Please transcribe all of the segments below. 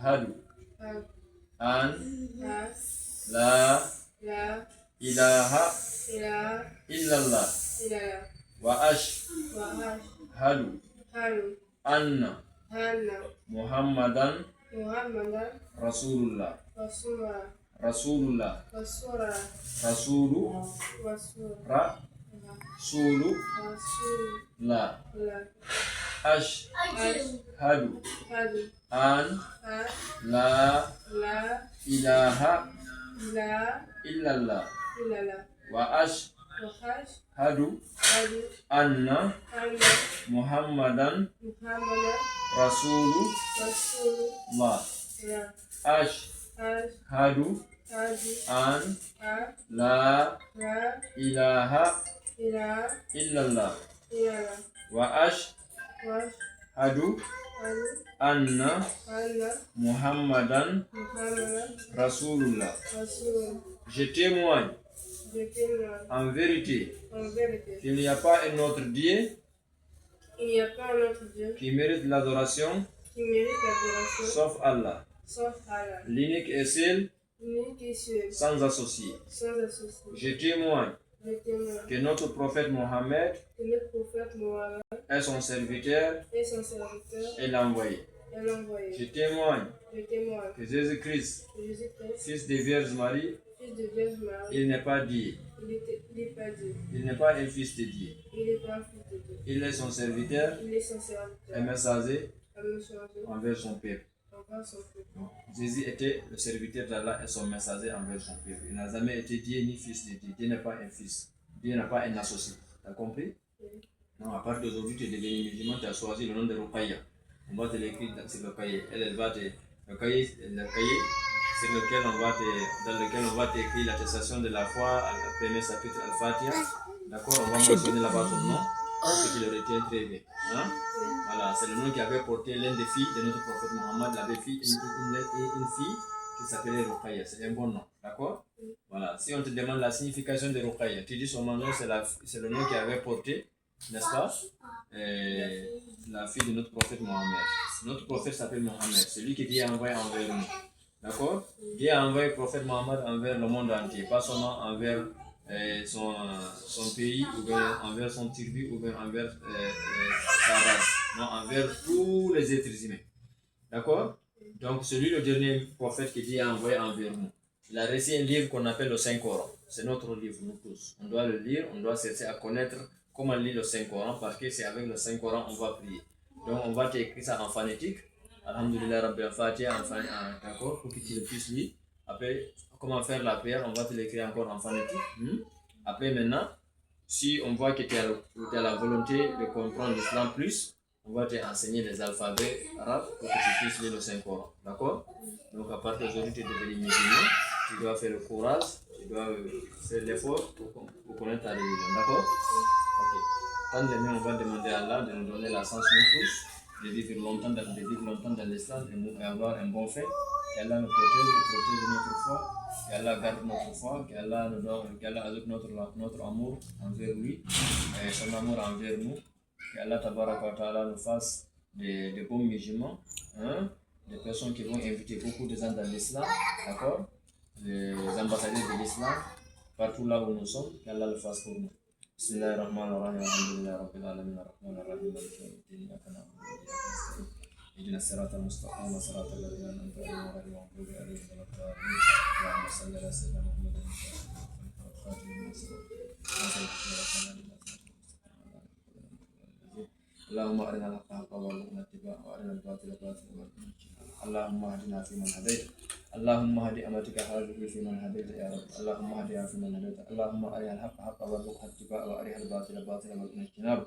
ashhadu an la ilaha illallah wa ashhadu anna Muhammadan Rasulullah. Ashhadu an la ilaha illallah wa ashhadu anna Muhammadan Rasulullah. Ashhadu an la ilaha illallah wa ashhadu anna Muhammadan Rasulullah. Je témoigne en vérité qu'il n'y a pas un autre Dieu qui mérite l'adoration sauf Allah, l'unique et seul, sans associé. Je témoigne que notre prophète Mohammed est son serviteur et l'envoyé. Je témoigne que Jésus-Christ, fils de Vierge Marie, il n'est pas Dieu. Il n'est pas un fils de Dieu. Il est son serviteur et messager envers son peuple. Jésus était le serviteur d'Allah et son messager envers son peuple. Il n'a jamais été Dieu ni fils de Dieu. Dieu n'est pas un fils. Dieu n'a pas un associé. Tu as compris? Non, à partir d'aujourd'hui, tu es devenu musulman, tu as choisi le nom de Ruqayya. On va te l'écrire sur le cahier. Elle va te. Le cahier sur lequel dans lequel on va t'écrire l'attestation de la foi, le premier chapitre Al-Fatiha. D'accord? On va mentionner là-bas ton nom. Pour que tu le retiens très bien. Hein? Voilà, c'est le nom qui avait porté l'un des filles de notre prophète Mohammed, la fille, une fille qui s'appelait Ruqayya. C'est un bon nom. D'accord? Voilà. Si on te demande la signification de Ruqayya, tu dis son nom, c'est le nom qui avait porté, n'est-ce pas? La fille de notre prophète Mohammed. Notre prophète s'appelle Mohammed, celui qui Dieu a envoyé envers nous. D'accord? Dieu a envoyé le prophète Mohammed envers le monde entier, pas seulement envers son pays, ou bien envers son tribu, ou bien envers sa race. Non, envers tous les êtres humains. D'accord? Donc, celui le dernier prophète que Dieu a envoyé envers nous. Il a reçu un livre qu'on appelle le Saint-Coran. C'est notre livre, nous tous. On doit le lire, on doit chercher à connaître comment lire le Saint-Coran, parce que c'est avec le Saint-Coran qu'on va prier. Donc, on va t'écrire ça en phonétique. Alhamdulillah Rabbil Fatiha, d'accord, pour que tu le puisses lire. Après, comment faire la prière, on va te l'écrire encore en phonétique. Après, maintenant, si on voit que tu as la volonté de comprendre l'islam plus, on va t'enseigner les alphabets arabes pour que tu puisses lire le Saint-Coran. D'accord? Donc, à partir d'aujourd'hui, tu es devenu musulman, tu dois faire le courage, tu dois faire l'effort pour connaître ta religion. D'accord? Ok. Tant de on va demander à Allah de nous donner la chance, nous tous, de vivre longtemps dans l'islam et avoir un bon fait. Qu'Allah nous protège notre foi, qu'Allah garde notre foi, qu'Allah ajoute notre amour envers lui, et son amour envers nous. Qu'Allah Tabaraka wa Ta'ala nous fasse de bons musulmans, des personnes qui vont inviter beaucoup de gens dans l'islam, d'accord? Les ambassadeurs de l'islam, partout là où nous sommes, qu'Allah le fasse pour nous. Bismillahirrahmanirrahim, alhamdulillah, rabbil alamin, arrahmanir rahim, maliki yawmiddin, iyyaka na'budu wa iyyaka nasta'in. اهدنا الصراط المستقيم صراط الذين انعمت عليهم غير المغضوب عليهم ولا الضالين. اللهم صل على سيدنا محمد الخاتم لما سبق. اللهم ارنا الحق حقا وارزقنا اتباعه وارنا الباطل باطلا وارزقنا اجتنابه. اللهم اهدنا فيمن هديت. اللهم اهد امتك هذه فيمن هديت يا رب. اللهم اهدنا فيمن هديت. اللهم ارنا الحق حقا وارزقنا اتباعه وارنا الباطل باطلا وارزقنا اجتنابه.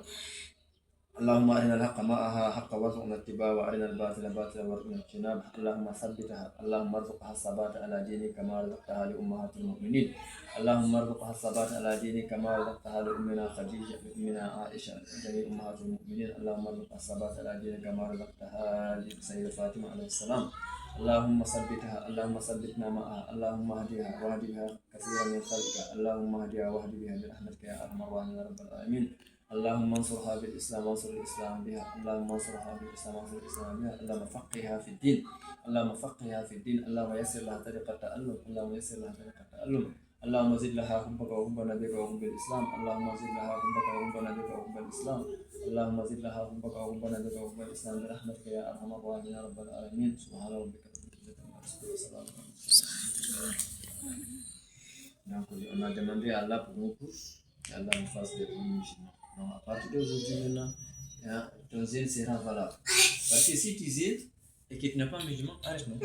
اللهم أرنا الحق معها حقا وارزقنا اتباعه وأرنا الباطل باطلا وارزقنا اجتنابه. اللهم ثبتها، اللهم ارزقها الثبات على دينك كما رزقتها لأمهات المؤمنين. اللهم ارزقها الثبات على دينك كما رزقتها لأمنا خديجة وأمنا عائشة جميع أمهات المؤمنين. اللهم ارزقها الثبات على دينك كما رزقتها لسيدة فاطمة عليه السلام. اللهم ثبتها، اللهم ثبتنا معها، اللهم اهدها واهد بها كثيرا من خلقك. اللهم اهدها واهد بها برحمتك يا أرحم الراحمين يا رب العالمين. اللهم انصرها بالإسلام وانصر الإسلام بها. اللهم انصرها بالإسلام وانصر الإسلام بها. اللهم فقهها في الدين. اللهم فقهها في الدين، اللهم يسر لها طريقة التعلم، اللهم يسر لها طريقة التعلم، اللهم زد لها حبك وحب نبيك وحب الإسلام، اللهم زد لها حبك وحب نبيك وحب الإسلام، اللهم زد لها حبك وحب نبيك وحب الإسلام برحمتك يا أرحم الراحمين يا رب العالمين. سبحان ربك رب العزة عما يصفون وسلام على المرسلين. Donc on a demandé à Allah pour nous tous, qu'Allah nous fasse des bons musulmans. Donc à partir d'aujourd'hui maintenant, ton zèle sera valable. Parce que si tu zèles et que tu n'es pas musulman, arrête non.